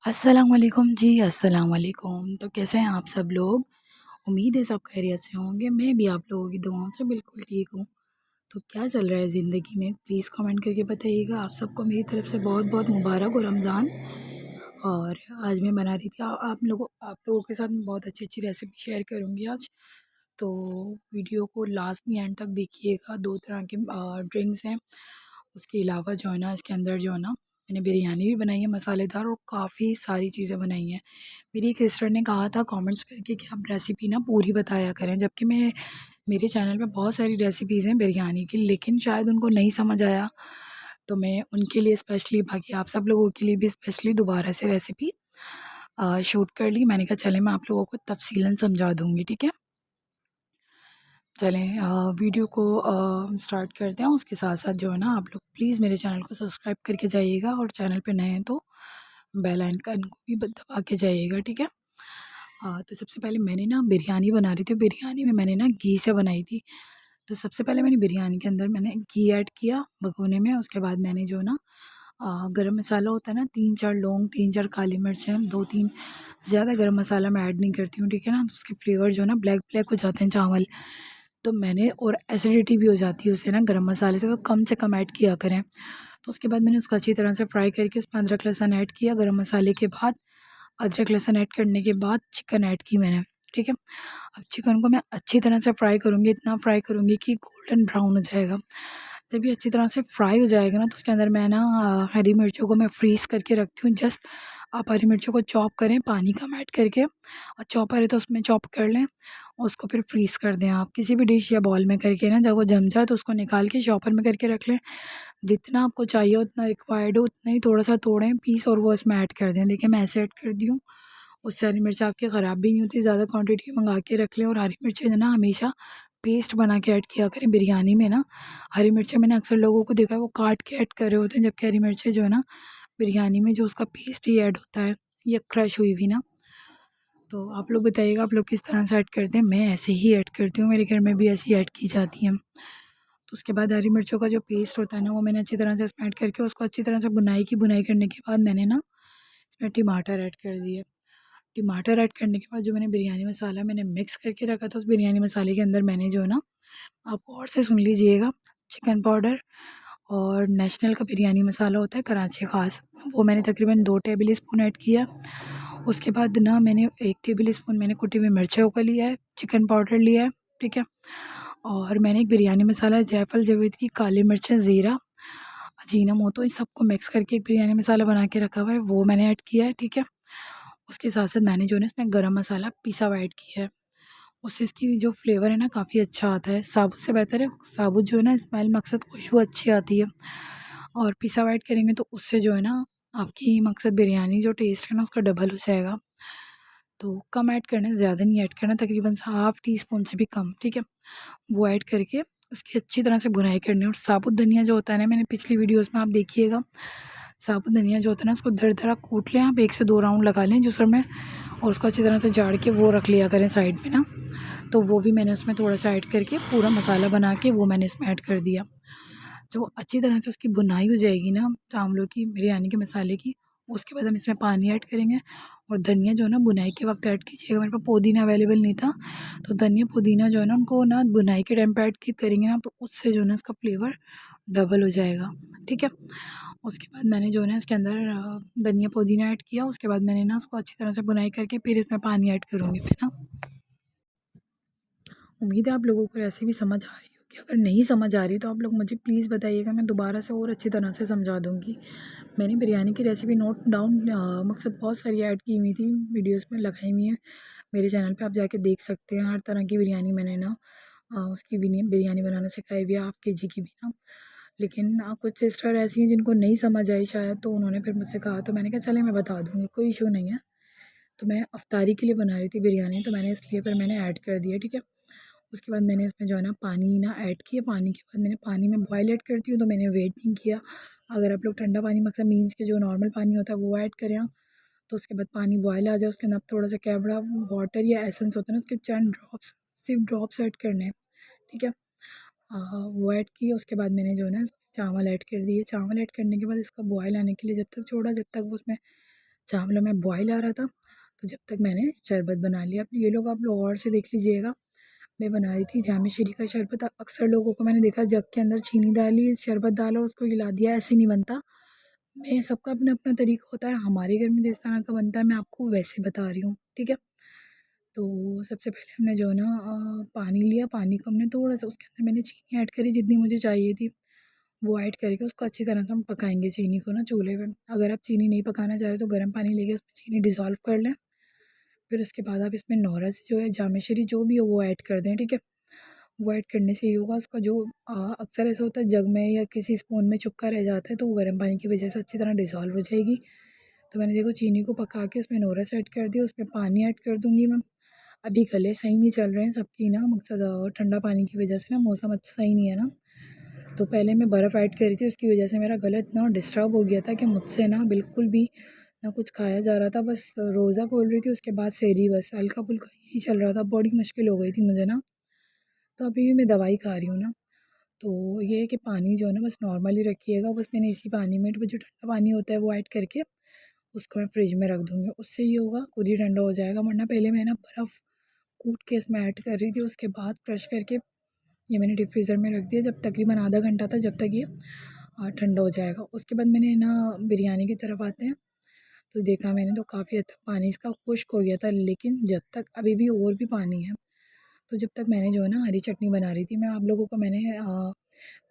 अस्सलाम वालेकुम जी, अस्सलाम वालेकुम। तो कैसे हैं आप सब लोग? उम्मीद है सब खैरियत से होंगे। मैं भी आप लोगों की दुआओं से बिल्कुल ठीक हूँ। तो क्या चल रहा है ज़िंदगी में प्लीज़ कमेंट करके बताइएगा। आप सबको मेरी तरफ़ से बहुत बहुत मुबारक हो रमज़ान। और आज मैं बना रही थी आप लोगों के साथ मैं बहुत अच्छी रेसिपी शेयर करूँगी आज। तो वीडियो को लास्ट में एंड तक देखिएगा। 2 तरह के ड्रिंक्स हैं। उसके अलावा जो है ना इसके अंदर जो है ना मैंने बिरयानी भी बनाई है मसालेदार और काफ़ी सारी चीज़ें बनाई हैं। मेरी एक सिस्टर ने कहा था कमेंट्स करके कि आप रेसिपी ना पूरी बताया करें, जबकि मेरे चैनल पे बहुत सारी रेसिपीज़ हैं बिरयानी की, लेकिन शायद उनको नहीं समझ आया। तो मैं उनके लिए स्पेशली, बाकी आप सब लोगों के लिए भी स्पेशली दोबारा से रेसिपी शूट कर ली। मैंने कहा चलें मैं आप लोगों को तफसीलन समझा दूँगी, ठीक है? चलें वीडियो को स्टार्ट करते हैं। उसके साथ-साथ जो है ना आप लोग प्लीज़ मेरे चैनल को सब्सक्राइब करके जाइएगा और चैनल पे नए हैं तो बेल आइकन को भी दबा के जाइएगा, ठीक है? तो सबसे पहले मैंने ना बिरयानी बना रही थी। बिरयानी में मैंने ना घी से बनाई थी। तो सबसे पहले मैंने बिरयानी के अंदर मैंने घी ऐड किया भगोने में। उसके बाद मैंने जो ना गरम मसाला होता है ना, 3-4 लौंग, 3-4 काली मिर्चें, 2-3, ज़्यादा गरम मसाला मैं ऐड नहीं करती हूँ, ठीक है ना? तो उसके फ्लेवर जो है ना ब्लैक ब्लैक हो जाते हैं चावल। तो मैंने, और एसिडिटी भी हो जाती है उससे ना गरम मसाले से, तो कम से कम ऐड किया करें। तो उसके बाद मैंने उसको अच्छी तरह से फ्राई करके उसमें अदरक लहसुन ऐड किया। गरम मसाले के बाद अदरक लहसुन ऐड करने के बाद चिकन ऐड की मैंने, ठीक है? अब चिकन को मैं अच्छी तरह से फ्राई करूँगी, इतना फ्राई करूँगी कि गोल्डन ब्राउन हो जाएगा। जब ये अच्छी तरह से फ्राई हो जाएगा ना, तो उसके अंदर मैं ना हरी मिर्चों को मैं फ्रीज़ करके रखती हूँ। जस्ट आप हरी मिर्चों को चॉप करें पानी कम ऐड करके, और चॉपर है तो उसमें चॉप कर लें और उसको फिर फ्रीज़ कर दें आप किसी भी डिश या बॉल में करके ना। जब वो जम जाए तो उसको निकाल के चॉपर में करके रख लें। जितना आपको चाहिए, उतना रिक्वायर्ड हो उतना ही थोड़ा-सा तोड़ें पीस और वो इसमें ऐड कर दें। देखिए मैं ऐसे ऐड कर दी हूँ। उससे हरी मिर्च आपकी ख़राब भी नहीं होती। ज़्यादा क्वांटिटी मंगा के रख लें। और हरी मिर्चें जो है ना हमेशा पेस्ट बना के ऐड किया करें बिरयानी में ना। हरी मिर्चें मैंने अक्सर लोगों को देखा है वो काट के ऐड कर रहे होते हैं, जबकि हरी मिर्चें जो है ना बिरयानी में जो उसका पेस्ट ही ऐड होता है, या क्रश हुई हुई ना। तो आप लोग बताइएगा आप लोग किस तरह से ऐड करते हैं? मैं ऐसे ही ऐड करती हूँ, मेरे घर में भी ऐसे ही ऐड की जाती हैं। तो उसके बाद हरी मिर्चों का जो पेस्ट होता है ना, वो मैंने अच्छी तरह से इसमें ऐड करके उसको अच्छी तरह से बुनाई करने के बाद मैंने ना इसमें टमाटर ऐड कर दिए। टमाटर ऐड करने के बाद जो मैंने बिरयानी मसाला मैंने मिक्स करके रखा था, उस बिरयानी मसाले के अंदर मैंने जो है ना, आप गौर से सुन लीजिएगा, चिकन पाउडर और नेशनल का बिरयानी मसाला होता है कराची ख़ास, वो मैंने तकरीबन 2 टेबल स्पून ऐड किया। उसके बाद ना मैंने 1 टेबल स्पून मैंने कुटी हुई मिर्चों का लिया है, चिकन पाउडर लिया है, ठीक है? और मैंने एक बिरयानी मसाला, जायफल, जावित्री, काली मिर्चें, ज़ीरा, अजीनोमोटो, इस सबको मिक्स करके एक बिरयानी मसाला बना के रखा हुआ है, वो मैंने ऐड किया है, ठीक है? उसके साथ-साथ मैंने जो है ना इसमें गरम मसाला पिसा हुआ ऐड किया है। उससे इसकी जो फ्लेवर है ना काफ़ी अच्छा आता है। साबुत से बेहतर है, साबुत जो है ना स्मेल मकसद खुशबू अच्छी आती है, और पिसा हुआ ऐड करेंगे तो उससे जो है ना आपकी मकसद बिरयानी जो टेस्ट है ना उसका डबल हो जाएगा। तो कम ऐड करना है, ज़्यादा नहीं ऐड करना, तकरीबन हाफ़ टी स्पून से भी कम, ठीक है? वो ऐड करके उसकी अच्छी तरह से भुनाई करनी है। और साबुत धनिया जो होता है ना, मैंने पिछली वीडियोज़ में आप देखिएगा, साबुत धनिया जो होता है ना उसको दरदरा कूट लें आप, 1 से 2 राउंड लगा लें जूसर में, और उसको अच्छी तरह से झाड़ के वो रख लिया करें साइड में ना। तो वो भी मैंने उसमें थोड़ा-सा ऐड करके पूरा मसाला बना के वो मैंने इसमें ऐड कर दिया। जब वो अच्छी तरह से उसकी भुनाई हो जाएगी ना चावलों की, बिरयानी के मसाले की, उसके बाद हम इसमें पानी ऐड करेंगे। और धनिया जो है ना भुनाई के वक्त ऐड कीजिएगा। मेरे पास पुदीना अवेलेबल नहीं था, तो धनिया पुदीना जो है ना उनको ना भुनाई के टाइम पे ऐड की करेंगे ना, तो उससे जो है ना इसका फ्लेवर डबल हो जाएगा, ठीक है? उसके बाद मैंने जो है ना इसके अंदर धनिया पुदीना ऐड किया। उसके बाद मैंने ना उसको अच्छी तरह से भुनाई करके फिर इसमें पानी ऐड करूँगी मैं ना। उम्मीद है आप लोगों को रेसिपी समझ आ रही होगी। अगर नहीं समझ आ रही तो आप लोग मुझे प्लीज़ बताइएगा, मैं दोबारा से और अच्छी तरह से समझा दूँगी। मैंने बिरयानी की रेसिपी नोट डाउन मकसद बहुत सारी ऐड की हुई थी, वीडियोज़ में लगाई हुई हैं। मेरे चैनल पे आप जाके देख सकते हैं। हर तरह की बिरयानी मैंने ना उसकी भी नहीं बिरयानी बनाना सिखाई हुई है, हाफ़ केजी की भी ना। लेकिन कुछ सिस्टर ऐसी हैं जिनको नहीं समझ आई शायद, तो उन्होंने फिर मुझसे कहा, तो मैंने कहा चलें मैं बता दूँगी, कोई इशू नहीं है। तो मैं अफ्तारी के लिए बना रही थी बिरयानी, तो मैंने इसलिए फिर मैंने ऐड कर दिया, ठीक है? उसके बाद मैंने इसमें जो है ना पानी ना ऐड किया। पानी के बाद मैंने पानी में बॉयल ऐड करती हूँ, तो मैंने वेट नहीं किया। अगर आप लोग ठंडा पानी मकसद मीन्स के जो नॉर्मल पानी होता है वो ऐड करें आप। तो उसके बाद पानी बॉयल आ जाए, उसके अंदर आप थोड़ा-सा कैवड़ा वाटर या एसेंस होता है ना, उसके चंद ड्रॉप्स, सिर्फ ड्रॉप्स ऐड करने हैं, ठीक है? वो ऐड किए। उसके बाद मैंने जो है ना चावल ऐड कर दिए। चावल ऐड करने के बाद इसका बॉयल आने के लिए जब तक छोड़ा, जब तक वो उसमें चावलों में बॉयल आ रहा था, तो जब तक मैंने शरबत बना लिया। अब ये लोग आप लोग और से देख लीजिएगा, मैं बना रही थी जामे श्री का शरबत। अक्सर लोगों को मैंने देखा जग के अंदर चीनी डाली, शरबत डाला और उसको हिला दिया, ऐसे नहीं बनता। मैं सबका अपना अपना तरीका होता है, हमारे घर में जिस तरह का बनता है मैं आपको वैसे बता रही हूँ, ठीक है। तो सबसे पहले हमने जो है ना पानी लिया, पानी को हमने थोड़ा सा, उसके अंदर मैंने चीनी ऐड करी जितनी मुझे चाहिए थी, वो ऐड करके उसको अच्छी तरह से हम पकाएंगे चीनी को ना चूल्हे पे। अगर आप चीनी नहीं पकाना चाह रहे तो गर्म पानी लेके उसमें चीनी डिज़ोल्व कर लें। फिर उसके बाद आप इसमें नौरस जो है, जामेश्वरी जो भी हो वो ऐड कर दें, ठीक है। वो ऐड करने से ये होगा, उसका जो अक्सर ऐसा होता है जग में या किसी स्पून में चुपका रह जाता है, तो वो गर्म पानी की वजह से अच्छी तरह डिज़ोल्व हो जाएगी। तो मैंने देखो चीनी को पका के उसमें नौरस ऐड कर दिया, उसमें पानी ऐड कर दूँगी मैं। अभी गले सही नहीं चल रहे हैं सबकी ना, मकसद ठंडा पानी की वजह से ना मौसम अच्छा सही नहीं है ना। तो पहले मैं बर्फ़ ऐड करी थी, उसकी वजह से मेरा गला इतना डिस्टर्ब हो गया था कि मुझसे ना बिल्कुल भी ना कुछ खाया जा रहा था, बस रोज़ा खोल रही थी, उसके बाद सहरी, बस हल्का-फुल्का यही चल रहा था। बड़ी मुश्किल हो गई थी मुझे ना, तो अभी भी मैं दवाई खा रही हूँ ना। तो ये है कि पानी जो है ना बस नॉर्मल ही रखिएगा, बस मैंने इसी पानी में वो जो ठंडा पानी होता है वो ऐड करके उसको मैं फ्रिज में रख दूँगी। उससे ये होगा खुद ही ठंडा हो जाएगा, वरना पहले मैं ना बर्फ़ कूट के इसमें ऐड कर रही थी, उसके बाद क्रश करके ये मैंने डीप फ्रीज़र में रख दिया, जब तकरीबन आधा घंटा था, जब तक ये ठंडा हो जाएगा। उसके बाद मैंने ना बिरयानी की तरफ आते हैं, तो देखा मैंने तो काफ़ी हद तक पानी इसका खुश्क हो गया था, लेकिन जब तक अभी भी और भी पानी है। तो जब तक मैंने जो है ना हरी चटनी बना रही थी, मैं आप लोगों को मैंने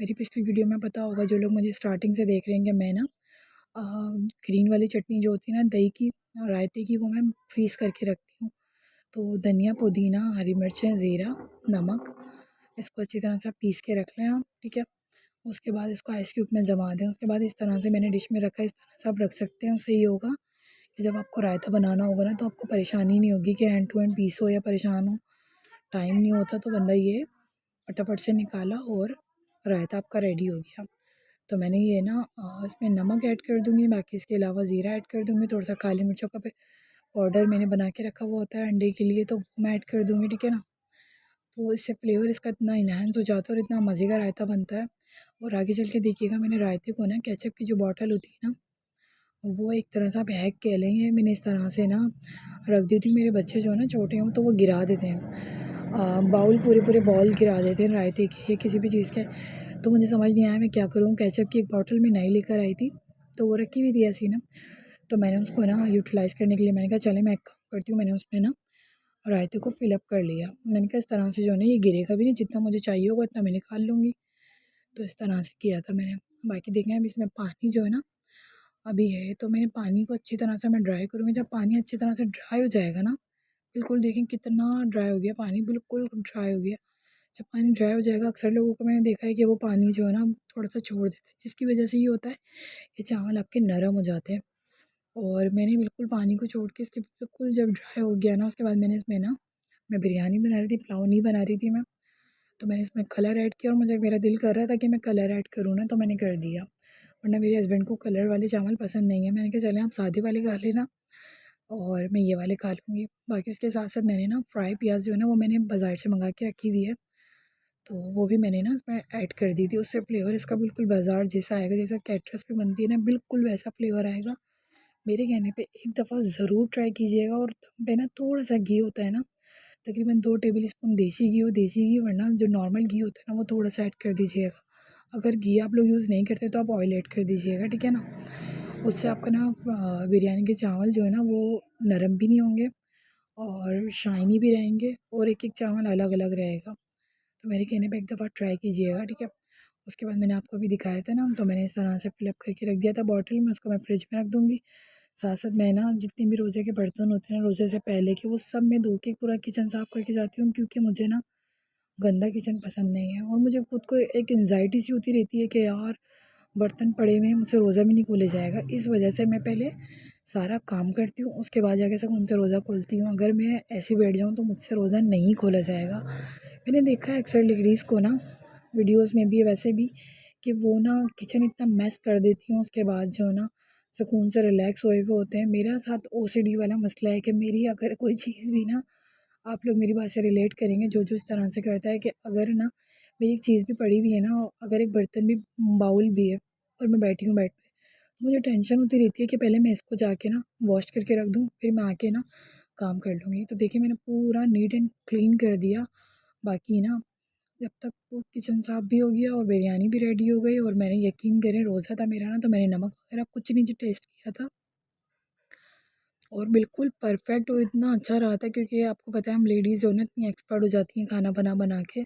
मेरी पिछली वीडियो में पता होगा, जो लोग मुझे स्टार्टिंग से देख रहे हैं, कि मैं ना अ, ग्रीन वाली चटनी जो होती है ना दही की, रायते की, वो मैं फ्रीज़ करके रखती हूँ। तो धनिया, पुदीना, हरी मिर्चें, ज़ीरा, नमक, इसको अच्छी तरह से पीस के रख लें आप, ठीक है। उसके बाद इसको आइस क्यूब में जमा दें, उसके बाद इस तरह से मैंने डिश में रखा है, इस तरह से आप रख सकते हैं। उससे ये होगा कि जब आपको रायता बनाना होगा ना, तो आपको परेशानी नहीं होगी कि एंड टू एंड पीसो या परेशान हो, टाइम नहीं होता, तो बंदा ये फटाफट से निकाला और रायता आपका रेडी हो गया। तो मैंने ये ना इसमें नमक ऐड कर दूँगी, बाकी इसके अलावा ज़ीरा ऐड कर दूँगी, थोड़ा सा काली मिर्चों का पाउडर मैंने बना के रखा हुआ होता है अंडे के लिए, तो वो मैं ऐड कर दूँगी, ठीक है ना। तो इससे फ्लेवर इसका इतना इन्हांस हो जाता है और इतना मज़े का रायता बनता है। और आगे चल के देखिएगा, मैंने रायते को ना केचप की जो बॉटल होती है ना, वो एक तरह से आप हैक कह लेंगे, मैंने इस तरह से ना रख दी थी। मेरे बच्चे जो है ना छोटे हों तो वो गिरा देते हैं, बाउल पूरे पूरे बॉल गिरा देते हैं रायते के या किसी भी चीज़ के। तो मुझे समझ नहीं आया मैं क्या करूँ। केचप की एक बॉटल मैं नई लेकर आई थी, तो वो रखी हुई थी ऐसी ना, तो मैंने उसको ना यूटिलाइज़ करने के लिए मैंने कहा चले मैं एक काम करती हूँ, मैंने उसमें ना रायते को फ़िल अप कर लिया। मैंने कहा इस तरह से जो है ना ये गिरेगा भी नहीं, जितना मुझे चाहिए होगा उतना मैं निकाल लूँगी। तो इस तरह से किया था मैंने। बाकी देखें अब इसमें पानी जो है ना अभी है, तो मैंने पानी को अच्छी तरह से मैं ड्राई करूँगी। जब पानी अच्छी तरह से ड्राई हो जाएगा ना, बिल्कुल देखें कितना ड्राई हो गया पानी, बिल्कुल ड्राई हो गया। जब पानी ड्राई हो जाएगा, अक्सर लोगों को मैंने देखा है कि वो पानी जो है ना थोड़ा-सा छोड़ देते हैं, जिसकी वजह से ये होता है कि चावल आपके नरम हो जाते हैं। और मैंने बिल्कुल पानी को छोड़ के इसके बिल्कुल जब ड्राई हो गया ना, उसके बाद मैंने इसमें ना, मैं बिरयानी बना रही थी, पुलाव नहीं बना रही थी मैं। तो मैंने इसमें कलर ऐड किया और मुझे मेरा दिल कर रहा था कि मैं कलर ऐड करूँ ना, तो मैंने कर दिया। वरना मेरे हस्बैंड को कलर वाले चावल पसंद नहीं है। मैंने कहा चलें आप सादे वाले खा लेना और मैं ये वाले खा लूँगी। बाकी उसके साथ-साथ मैंने ना फ्राई प्याज़ जो है ना वो मैंने बाज़ार से मंगा के रखी हुई है। तो वो भी मैंने ना इसमें ऐड कर दी थी। उससे फ्लेवर इसका बिल्कुल बाज़ार जैसा आएगा, जैसा कैटरस पे बनती है ना, बिल्कुल वैसा फ्लेवर आएगा। मेरे कहने पे एक दफ़ा ज़रूर ट्राई कीजिएगा। और दम पे ना थोड़ा-सा घी होता है ना, तकरीबन 2 टेबल स्पून देसी घी हो, देसी घी, वरना जो नॉर्मल घी होता है ना वो थोड़ा-सा ऐड कर दीजिएगा। अगर घी आप लोग यूज़ नहीं करते तो आप ऑयल ऐड कर दीजिएगा, ठीक है ना। उससे आपका ना बिरयानी के चावल जो है ना वो नरम भी नहीं होंगे और शाइनी भी रहेंगे और एक-एक चावल अलग-अलग रहेगा। तो मेरे कहने पे एक दफ़ा ट्राई कीजिएगा, ठीक है। उसके बाद मैंने आपको अभी दिखाया था ना, तो मैंने इस तरह से फ़िल अप करके रख दिया था बॉटल में, उसको मैं फ्रिज में रख दूँगी। साथ-साथ मैं ना जितने भी रोज़े के बर्तन होते हैं ना रोज़े से पहले के, वो सब मैं धो के पूरा किचन साफ़ करके जाती हूँ, क्योंकि मुझे ना गंदा किचन पसंद नहीं है। और मुझे खुद को एक एंग्ज़ायटी सी होती रहती है कि यार बर्तन पड़े हुए हैं, मुझसे रोज़ा भी नहीं खोला जाएगा। इस वजह से मैं पहले सारा काम करती हूँ, उसके बाद जाके सुकून से रोज़ा खोलती हूँ। अगर मैं ऐसे बैठ जाऊँ तो मुझसे रोज़ा नहीं खोला जाएगा। मैंने देखा है अक्सर लेडीज़ को ना वीडियोज़ में भी वैसे भी, कि वो ना किचन इतना मेस कर देती हूँ, उसके बाद जो है ना सुकून से रिलैक्स सोए हुए होते हैं। मेरा साथ ओसीडी वाला मसला है कि मेरी अगर कोई चीज़ भी ना, आप लोग मेरी बात से रिलेट करेंगे, जो इस तरह से करता है कि अगर ना मेरी एक चीज़ भी पड़ी हुई है ना, अगर एक बर्तन भी, बाउल भी है और मैं बैठी हूँ बेड पे, मुझे टेंशन होती रहती है कि पहले मैं इसको जाके ना वॉश करके रख दूँ, फिर मैं आके ना काम कर लूँगी। तो देखिए मैंने पूरा नीट एंड क्लीन कर दिया। बाकी ना जब तक वो किचन साफ़ भी हो गया और बिरयानी भी रेडी हो गई, और मैंने यकीन करें रोज़ा था मेरा ना, तो मैंने नमक वगैरह कुछ नहीं टेस्ट किया था, और बिल्कुल परफेक्ट और इतना अच्छा रहा था, क्योंकि आपको पता है हम लेडीज़ जो है ना इतनी एक्सपर्ट हो जाती हैं खाना बना बना के,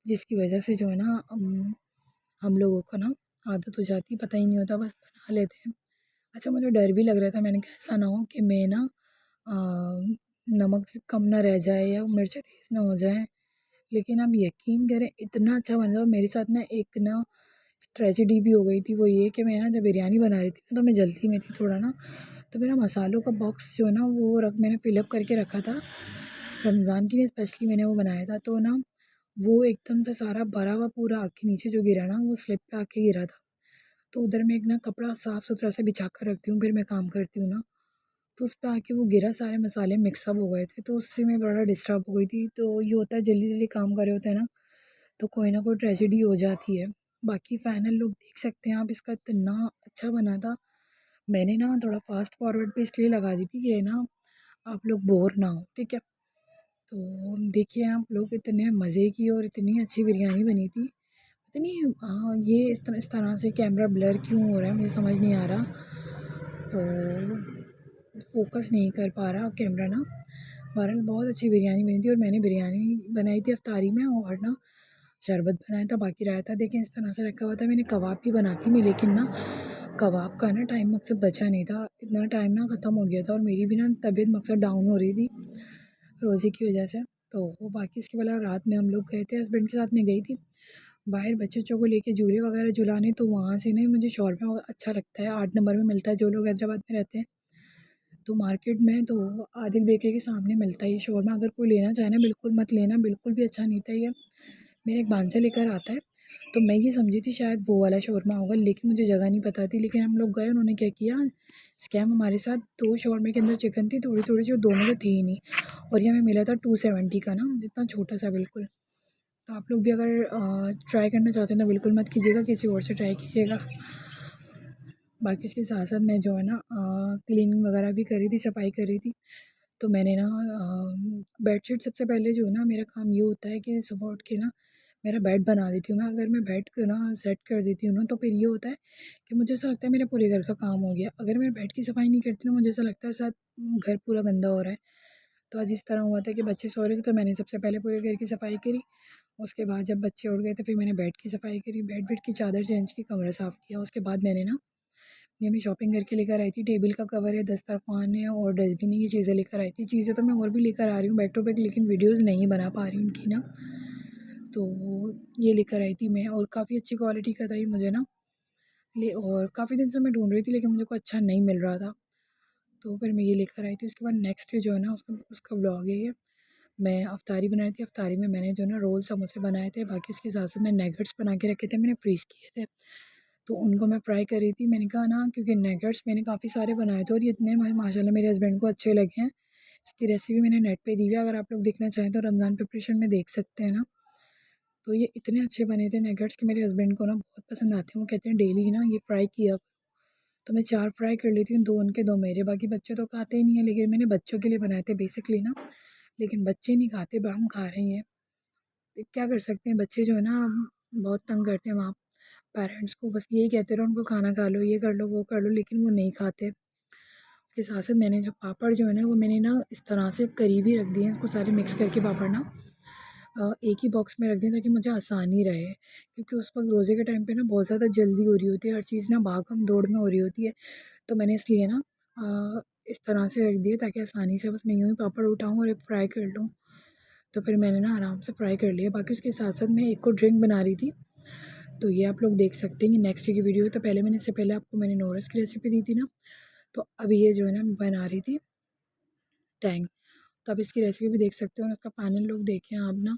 जिसकी वजह से जो है ना हम लोगों को ना आदत हो जाती है, पता ही नहीं होता, बस बना लेते हैं। अच्छा, मुझे डर भी लग रहा था, मैंने कहा ऐसा ना हो कि मैं ना नमक से कम ना रह जाए या मिर्च तेज़ ना हो जाए। लेकिन आप यकीन करें इतना अच्छा बना था। मेरे साथ ना एक ना ट्रेजेडी भी हो गई थी, वो ये कि मैं ना जब बिरयानी बना रही थी ना, तो मैं जल्दी में थी थोड़ा ना, तो मेरा मसालों का बॉक्स जो है ना वो मैंने फ़िलअप करके रखा था। रमज़ान के लिए स्पेशली मैंने वो बनाया था, तो ना वो एकदम से सारा भरा हुआ पूरा आके नीचे जो गिरा ना, वो स्लिप पे आके गिरा था। तो उधर मैं एक ना कपड़ा साफ़ सुथरा सा बिछा कर रखती हूँ, फिर मैं काम करती हूँ ना, तो उस पे आके वो गिरा, सारे मसाले मिक्सअप हो गए थे, तो उससे मैं बड़ा डिस्टर्ब हो गई थी। तो ये होता है जल्दी-जल्दी काम कर रहे होते हैं ना, तो कोई ना कोई ट्रेजेडी हो जाती है। बाकी फाइनल लुक देख सकते हैं आप, इसका इतना अच्छा बना था। मैंने ना थोड़ा फ़ास्ट फॉरवर्ड पे इसलिए लगा दी थी कि ना आप लोग बोर ना हो, ठीक है? तो देखिए आप लोग, इतने मज़े की और इतनी अच्छी बिरयानी बनी थी। पता नहीं ये इस तरह से कैमरा ब्लर क्यों हो रहा है, मुझे समझ नहीं आ रहा। तो फ़ोकस नहीं कर पा रहा कैमरा ना। बहरहाल बहुत अच्छी बिरयानी बनी थी, और मैंने बिरयानी बनाई थी इफ्तारी में, और ना शरबत बनाया था, बाकी रायता देखें इस तरह से रखा हुआ था। मैंने कबाब भी बनाती मैं, लेकिन ना कबाब का ना टाइम मकसद बचा नहीं था, इतना टाइम ना ख़त्म हो गया था, और मेरी भी ना तबीयत मकसद डाउन हो रही थी रोज़े की वजह से। तो वो बाकी इसके अलावा रात में हम लोग गए थे, हस्बैंड के साथ में गई थी बाहर बच्चों को लेके झूले वगैरह झुलाने, तो वहाँ से नहीं मुझे शौरमा अच्छा लगता है, 8 नंबर में मिलता है, जो लोग हैदराबाद में रहते हैं तो मार्केट में तो आदिल बेकरी के सामने मिलता है ये शौरमा। अगर कोई लेना चाहे ना बिल्कुल मत लेना, बिल्कुल भी अच्छा नहीं था ये। मेरा एक भांजा लेकर आता है, तो मैं ये समझी थी शायद वो वाला शौरमा होगा, लेकिन मुझे जगह नहीं पता थी। लेकिन हम लोग गए, उन्होंने क्या किया, स्कैम हमारे साथ, 2 शौरमे के अंदर चिकन थी थोड़ी-थोड़ी सी, और दोनों तो थी ही नहीं, और ये हमें मिला था 270 का ना, इतना छोटा-सा बिल्कुल। तो आप लोग भी अगर ट्राई करना चाहते हैं तो बिल्कुल मत कीजिएगा, किसी और से ट्राई कीजिएगा। बाकी इसके साथ-साथ मैं जो है ना क्लीनिंग वगैरह भी कर रही थी, सफाई कर रही थी। तो मैंने ना बेडशीट सबसे पहले जो है ना मेरा काम ये होता है कि सुबह उठ के ना मेरा बेड बना देती हूँ मैं। अगर मैं बेड को ना सेट कर देती हूँ ना, तो फिर ये होता है कि मुझे ऐसा लगता है मेरा पूरे घर का काम हो गया। अगर मैं बेड की सफाई नहीं करती ना, मुझे ऐसा लगता है शायद घर पूरा गंदा हो रहा है। तो आज इस तरह हुआ था कि बच्चे सो रहे थे, तो मैंने सबसे पहले पूरे घर की सफाई करी। उसके बाद जब बच्चे उठ गए तो फिर मैंने बेड की सफाई करी, बेड की चादर चेंज की, कमरा साफ़ किया। उसके बाद मैंने ना ये मैं शॉपिंग करके लेकर आई थी, टेबल का कवर है, दस्तरखान है और डस्टबिन है, ये चीज़ें लेकर आई थी। चीज़ें तो मैं और भी लेकर आ रही हूँ बैक टू बैक, लेकिन वीडियोज़ नहीं बना पा रही हूँ उनकी ना। तो ये लेकर आई थी मैं, और काफ़ी अच्छी क्वालिटी का था ये मुझे ना, ले और काफ़ी दिन से मैं ढूँढ रही थी, लेकिन मुझे को अच्छा नहीं मिल रहा था। तो फिर मैं ये लेकर आई थी। उसके बाद नेक्स्ट डे जो है ना उसका उसका व्लॉग है ये। मैं अफ्तारी बनाई थी, अफ्तारी में मैंने जो है ना रोल समोसे बनाए थे, बाकी उसके साथ-साथ मैं नगेट्स बना के रखे थे, मैंने फ्रीज़ किए थे। तो उनको मैं फ्राई कर रही थी। मैंने कहा ना, क्योंकि नगेट्स मैंने काफ़ी सारे बनाए थे और ये इतने माशाल्लाह मेरे हस्बैंड को अच्छे लगे हैं। इसकी रेसिपी मैंने नेट पे दी हुई है, अगर आप लोग देखना चाहें तो रमज़ान प्रिपरेशन में देख सकते हैं ना। तो ये इतने अच्छे बने थे नगेट्स कि मेरे हस्बैंड को ना बहुत पसंद आते हैं। वो कहते हैं डेली ना ये फ्राई किया करो। तो मैं 4 फ्राई कर लेती हूँ, 2 उनके 2 मेरे। बाकी बच्चे तो खाते ही नहीं है, लेकिन मैंने बच्चों के लिए बनाए थे बेसिकली ना। लेकिन बच्चे नहीं खाते, हम खा रहे हैं। क्या कर सकते हैं, बच्चे जो है ना बहुत तंग करते हैं वहाँ पेरेंट्स को, बस यही कहते रहो उनको खाना खा लो, ये कर लो, वो कर लो, लेकिन वो नहीं खाते। उसके साथ-साथ मैंने जो पापड़ जो है ना, वो मैंने ना इस तरह से करीब ही रख दिए हैं, इसको सारे मिक्स करके पापड़ ना एक ही बॉक्स में रख दिए ताकि मुझे आसानी रहे। क्योंकि उस वक़्त रोज़े के टाइम पे ना बहुत ज़्यादा जल्दी हो रही होती है, हर चीज़ ना भागम-दौड़ में हो रही होती है। तो मैंने इसलिए ना इस तरह से रख दिए ताकि आसानी से बस मैं यूँ ही पापड़ उठाऊँ और एक फ्राई कर लूँ। तो फिर मैंने ना आराम से फ्राई कर लिया। बाकी उसके साथ-साथ मैं एक और ड्रिंक बना रही थी। तो ये आप लोग देख सकते हैं कि नेक्स्ट डे की वीडियो है। तो पहले मैंने इससे पहले आपको मैंने नोरस की रेसिपी दी थी ना, तो अभी ये जो है ना मैं बना रही थी टैंग। तो आप इसकी रेसिपी भी देख सकते हो, और उसका फाइनल लुक देखें आप ना,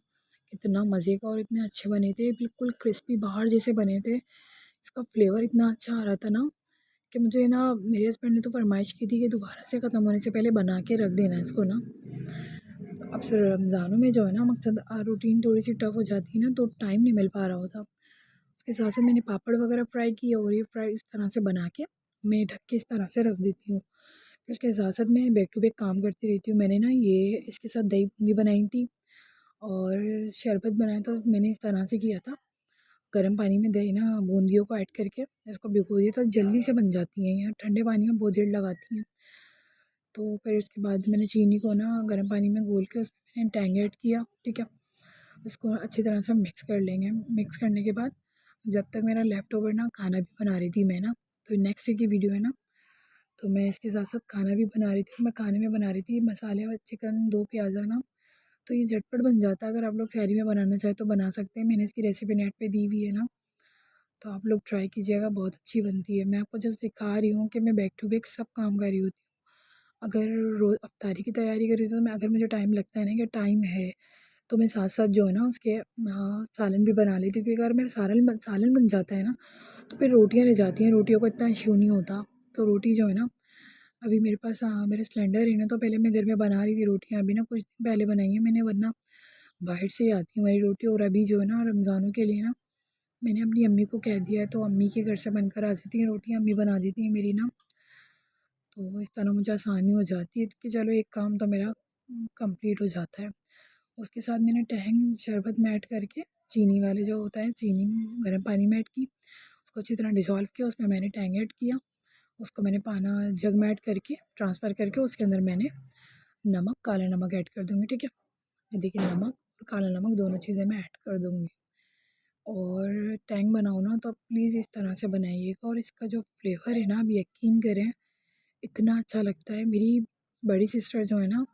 कितना मज़े का और इतने अच्छे बने थे, बिल्कुल क्रिस्पी बाहर जैसे बने थे। इसका फ्लेवर इतना अच्छा आ रहा था ना कि मुझे ना मेरे हस्बैंड ने तो फरमाइश की थी कि दोबारा से ख़त्म होने से पहले बना के रख देना इसको ना। अब फिर रमज़ानों में जो है ना मकसद रूटीन थोड़ी सी टफ़ हो जाती है ना, तो टाइम नहीं मिल पा रहा होता। उसके साथ साथ मैंने पापड़ वगैरह फ्राई किए, और ये फ्राई इस तरह से बना के मैं ढक के इस तरह से रख देती हूँ। फिर उसके साथ साथ मैं बैक टू बैक काम करती रहती हूँ। मैंने ना ये इसके साथ दही बूंदी बनाई थी और शरबत बनाया था। मैंने इस तरह से किया था, गर्म पानी में दही ना बूंदियों को ऐड करके इसको भिगो दिया तो जल्दी से बन जाती हैं। यहाँ ठंडे पानी में बहुत देर लगाती हैं। तो फिर उसके बाद मैंने चीनी को ना गर्म पानी में घोल के उसमें मैंने टैंग ऐड किया, ठीक है। उसको अच्छी तरह से मिक्स कर लेंगे। मिक्स करने के बाद जब तक मेरा लेफ़्ट ओवर ना खाना भी बना रही थी मैं ना, तो नेक्स्ट डे की वीडियो है ना, तो मैं इसके साथ साथ खाना भी बना रही थी। मैं खाने में बना रही थी मसाले वाला चिकन, 2 प्याज़ा ना, तो ये झटपट बन जाता है। अगर आप लोग शहरी में बनाना चाहें तो बना सकते हैं। मैंने इसकी रेसिपी नेट पे दी हुई है ना, तो आप लोग ट्राई कीजिएगा, बहुत अच्छी बनती है। मैं आपको जस्ट दिखा रही हूँ कि मैं बैक टू बैक सब काम कर रही होती हूँ। अगर रोज़ अफ्तारी की तैयारी कर रही हूँ तो मैं, अगर मुझे टाइम लगता है ना कि टाइम है, तो मैं साथ साथ जो है ना उसके सालन भी बना लेती हूँ। क्योंकि अगर मेरा सालन बन जाता है ना, तो फिर रोटियाँ रह जाती हैं। रोटियों को इतना इश्यू नहीं होता। तो रोटी जो है ना, अभी मेरे पास मेरा सिलेंडर है ना, तो पहले मैं घर में बना रही थी रोटियाँ। अभी ना कुछ दिन पहले बनाई है मैंने, वरना बाहर से ही आती है हमारी रोटी। और अभी जो है ना रमज़ानों के लिए ना, मैंने अपनी अम्मी को कह दिया है, तो अम्मी के घर से बनकर आ जाती हैं रोटियाँ, अम्मी बना देती हैं मेरी ना। तो इस तरह मुझे आसानी हो जाती है कि चलो एक काम तो मेरा कंप्लीट हो जाता है। उसके साथ मैंने टैंग शरबत में ऐड करके, चीनी वाले जो होता है, चीनी गर्म पानी में ऐड की, उसको अच्छी तरह डिज़ोल्व किया। उसमें मैंने टैंग ऐड किया, उसको मैंने पाना जग में ऐड करके ट्रांसफ़र करके उसके अंदर मैंने नमक, काला नमक ऐड कर दूँगी, ठीक है। ये देखिए, नमक और काला नमक दोनों चीज़ें मैं ऐड कर दूँगी। और टैंग बनाओ ना तो आप प्लीज़ इस तरह से बनाइएगा, और इसका जो फ्लेवर है ना, आप यकीन करें इतना अच्छा लगता है। मेरी बड़ी सिस्टर जो है ना,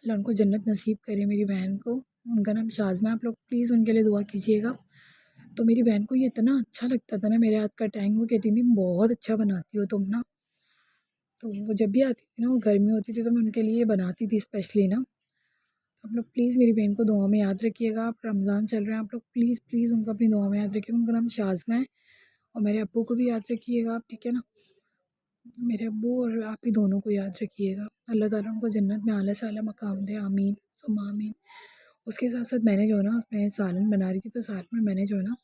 अल्लाह उनको जन्नत नसीब करे, मेरी बहन को, उनका नाम शाज़मा है, आप लोग प्लीज़ उनके लिए दुआ कीजिएगा। तो मेरी बहन को ये इतना अच्छा लगता था ना मेरे हाथ का टैंग, वो कहती थी बहुत अच्छा बनाती हो तुम ना। तो वो जब भी आती थी ना, वो गर्मी होती थी तो मैं उनके लिए बनाती थी स्पेशली ना। तो आप लोग प्लीज़ मेरी बहन को दुआ में याद रखिएगा। आप रमज़ान चल रहे हैं, आप लोग प्लीज़ प्लीज़ उनको अपनी दुआ में याद रखिएगा। उनका नाम शाज़मा है। और मेरे अब्बू को भी याद रखिएगा आप, ठीक है ना। मेरे अब्बू और आप ही दोनों को याद रखिएगा। अल्लाह ताला उनको जन्नत में आला साला मकाम दे, आमीन सुम्मा आमीन। उसके साथ साथ मैंने जो है ना उसमें सालन बना रही थी, तो सालन में मैंने जो है ना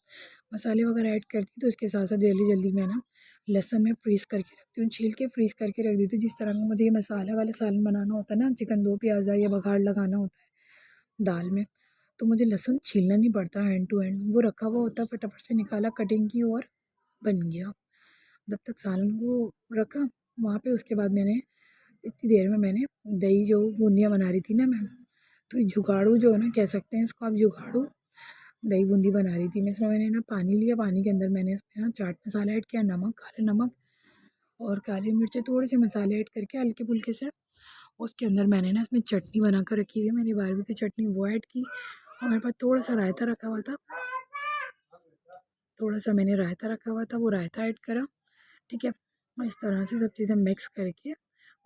मसाले वगैरह ऐड करती, तो उसके साथ साथ जल्दी जल्दी मैं ना लहसुन में फ्रीज़ करके रखती हूँ, छील के फ्रीज़ करके रख देती हूँ। जिस तरह का मुझे ये मसाला वाला सालन बनाना होता है ना, चिकन 2 प्याज़ा या बघार लगाना होता है दाल में, तो मुझे लहसुन छीलना नहीं पड़ता हैंड टू हैंड, वो रखा हुआ होता है, फटाफट से निकाला, कटिंग की और बन गया। जब तक सालन को रखा वहाँ पे, उसके बाद मैंने इतनी देर में मैंने दही जो बूंदियाँ बना रही थी ना मैं, तो ये जुगाड़ू जो है ना, कह सकते हैं इसको आप, जुगाड़ू दही बूंदी बना रही थी मैं। इसमें मैंने ना पानी लिया, पानी के अंदर मैंने इसमें ना चाट मसाला ऐड किया, नमक, काला नमक और काली मिर्च, थोड़े से मसाले ऐड करके हल्के फुल्के से। उसके अंदर मैंने ना इसमें चटनी बना कर रखी हुई है मेरी बारबी की चटनी, वो ऐड की। और मेरे पास थोड़ा सा रायता रखा हुआ था, थोड़ा सा मैंने रायता रखा हुआ था, वो रायता ऐड करा, ठीक है। और इस तरह से सब चीज़ें मिक्स करके,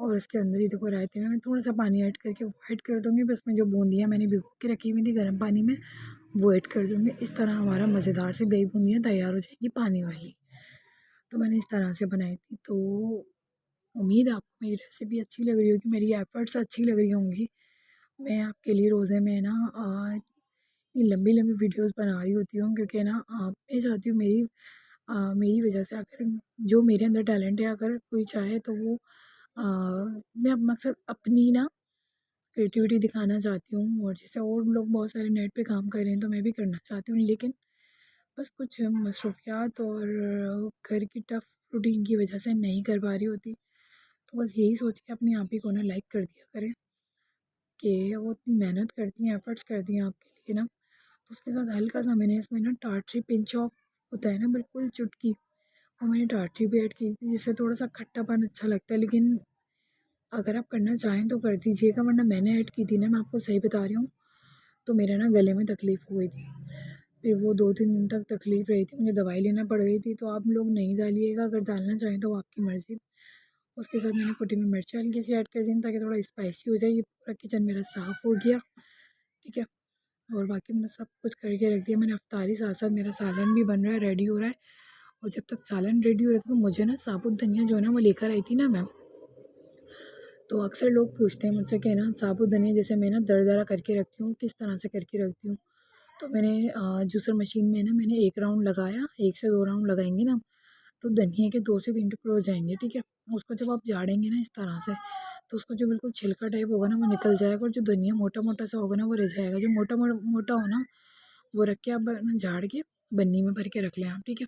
और उसके अंदर ही देखो रायते में मैं थोड़ा सा पानी ऐड करके वो ऐड कर दूँगी। बस में जो बूंदियाँ मैंने भिगो के रखी हुई थी गर्म पानी में, वो ऐड कर दूँगी। इस तरह हमारा मज़ेदार सी दही बूंदियाँ तैयार हो जाएंगी, पानी वाली। तो मैंने इस तरह से बनाई थी। तो उम्मीद है आपको मेरी रेसिपी अच्छी लग रही होगी, मेरी एफ़र्ट्स अच्छी लग रही होंगी। मैं आपके लिए रोज़े में ना ये लंबी लंबी वीडियोस बना रही होती हूँ, क्योंकि ना मैं चाहती हूँ मेरी मेरी वजह से, अगर जो मेरे अंदर टैलेंट है, अगर कोई चाहे तो वो मैं अब मकसद अपनी ना क्रिएटिविटी दिखाना चाहती हूँ। और जैसे और लोग बहुत सारे नेट पे काम कर रहे हैं, तो मैं भी करना चाहती हूँ, लेकिन बस कुछ मसरूफियात और घर की टफ़ रूटीन की वजह से नहीं कर पा रही होती। तो बस यही सोच के अपनी आप ही को ना लाइक कर दिया करें कि वो इतनी मेहनत करती हैं, एफ़र्ट्स करती हैं आपके लिए ना। तो उसके साथ हल्का सा मैंने इसमें ना टाटरी पिंच ऑफ होता है ना, बिल्कुल चुटकी, और मैंने टाटरी भी ऐड की थी, जिससे थोड़ा सा खट्टापन अच्छा लगता है। लेकिन अगर आप करना चाहें तो कर दीजिएगा, वरना मैंने ऐड की थी ना, मैं आपको सही बता रही हूँ, तो मेरे ना गले में तकलीफ़ हो गई थी। फिर वो 2-3 दिन तक तकलीफ़ रही थी, मुझे दवाई लेना पड़ गई थी। तो आप लोग नहीं डालिएगा, अगर डालना चाहें तो वो आपकी मर्ज़ी। उसके साथ मैंने कुटी में मिर्च हल्की सी ऐड कर दी, ताकि थोड़ा स्पाइसी हो जाए। ये पूरा किचन मेरा साफ़ हो गया, ठीक है। और बाकी मैंने सब कुछ करके रख दिया। मैंने अफ्तारी साथ साथ मेरा सालन भी बन रहा है, रेडी हो रहा है। और जब तक सालन रेडी हो रहा था, तो मुझे ना साबुत धनिया जो है ना, वो लेकर आई थी ना मैं। तो अक्सर लोग पूछते हैं मुझसे कि ना साबुत धनिया जैसे मैं ना दरदरा करके रखती हूँ, किस तरह से करके रखती हूँ। तो मैंने जूसर मशीन में ना मैंने 1 राउंड लगाया, 1 से 2 राउंड लगाएंगे ना, तो धनिया के 2 से 3 टुकड़े हो जाएंगे, ठीक है। उसको जब आप झाड़ेंगे ना इस तरह से, तो उसको जो बिल्कुल छिलका टाइप होगा ना वो निकल जाएगा, और जो धनिया मोटा मोटा सा होगा ना वो रह जाएगा। जो मोटा मोटा मोटा हो ना वो रख के आप झाड़ के बन्नी में भर के रख लें आप, ठीक है।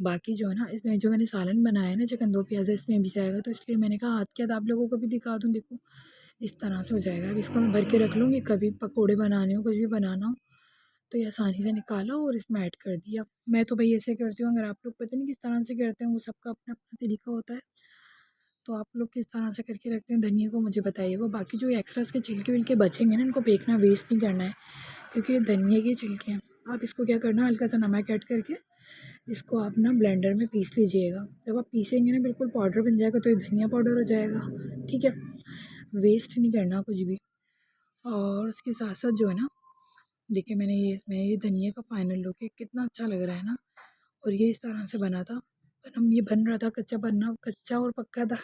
बाकी जो है ना इसमें जो मैंने सालन बनाया है ना चिकन दो प्याज़ा इसमें भी जाएगा, तो इसलिए मैंने कहा हाथ के हाथ आप लोगों को भी दिखा दूँ। देखो इस तरह से हो जाएगा। अब इसको मैं भर के रख लूँगी, कभी पकोड़े बनाने हो कुछ भी बनाना हो तो ये आसानी से निकाला और इसमें ऐड कर दिया। मैं तो भाई ऐसे करती हूँ, अगर आप लोग पता नहीं किस तरह से करते हैं, वो सबका अपना अपना तरीका होता है। तो आप लोग किस तरह से करके रखते हैं धनिया को मुझे बताइएगा। बाकी जो एक्स्ट्रास के छिलके विलके बचेंगे ना इनको फेंकना, वेस्ट नहीं करना है, क्योंकि ये धनिया के छिलके हैं। आप इसको क्या करना, हल्का सा नमक ऐड करके इसको आप ना ब्लेंडर में पीस लीजिएगा। जब आप पीसेंगे ना बिल्कुल पाउडर बन जाएगा, तो ये धनिया पाउडर हो जाएगा, ठीक है। वेस्ट नहीं करना कुछ भी। और उसके साथ साथ जो है ना, देखिए मैंने ये इसमें ये धनिया का फाइनल लुक है, कितना अच्छा लग रहा है ना। और ये इस तरह से बना था, हम ये बन रहा था कच्चा और पक्का था।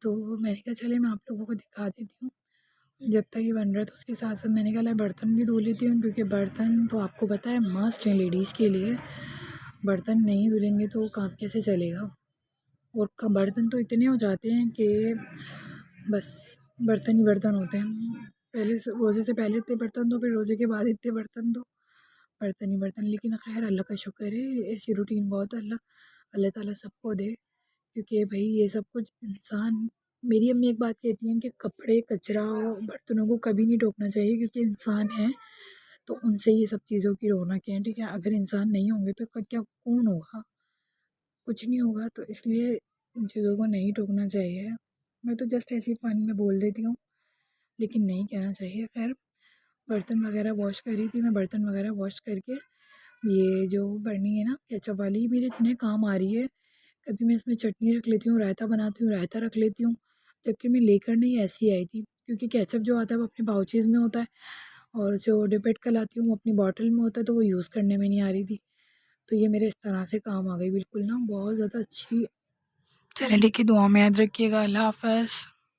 तो मैंने कहा चले मैं आप लोगों को दिखा देती हूँ जब तक ये बन रहा था। उसके साथ साथ मैंने कहा बर्तन भी धो लेती हूँ, क्योंकि बर्तन तो आपको पता है मस्ट है लेडीज़ के लिए। बर्तन नहीं धुलेंगे तो काम कैसे चलेगा। और बर्तन तो इतने हो जाते हैं कि बस बर्तन ही बर्तन होते हैं। पहले से रोज़े से पहले इतने बर्तन दो, फिर रोज़े के बाद इतने बर्तन दो, बर्तन ही बर्तन। लेकिन खैर अल्लाह का शुक्र है, ऐसी रूटीन बहुत अल्लाह अल्लाह ताला सबको दे, क्योंकि भाई ये सब कुछ इंसान। मेरी अम्मी एक बात कहती हैं कि कपड़े कचरा बर्तनों को कभी नहीं टोकना चाहिए, क्योंकि इंसान है तो उनसे ये सब चीज़ों की रौनक है, ठीक है। अगर इंसान नहीं होंगे तो क्या कौन होगा, कुछ नहीं होगा। तो इसलिए इन चीज़ों को नहीं टोकना चाहिए। मैं तो जस्ट ऐसे ही फ़न में बोल देती हूँ, लेकिन नहीं कहना चाहिए। खैर बर्तन वगैरह वॉश करी थी मैं, बर्तन वगैरह वॉश करके ये जो बर्नी है ना केचप वाली, मेरे इतने काम आ रही है। कभी मैं इसमें चटनी रख लेती हूँ, रायता बनाती हूँ, रायता रख लेती हूँ। जबकि मैं लेकर नहीं ऐसी आई थी, क्योंकि केचप जो आता है वो अपने पाउचेज़ में होता है, और जो डिपेट का लाती हूँ वो अपनी बॉटल में होता है, तो वो यूज़ करने में नहीं आ रही थी। तो ये मेरे इस तरह से काम आ गई बिल्कुल ना, बहुत ज़्यादा अच्छी। चलें ठीक है, दुआ में याद रखिएगा। अल्लाह हाफ़िज़।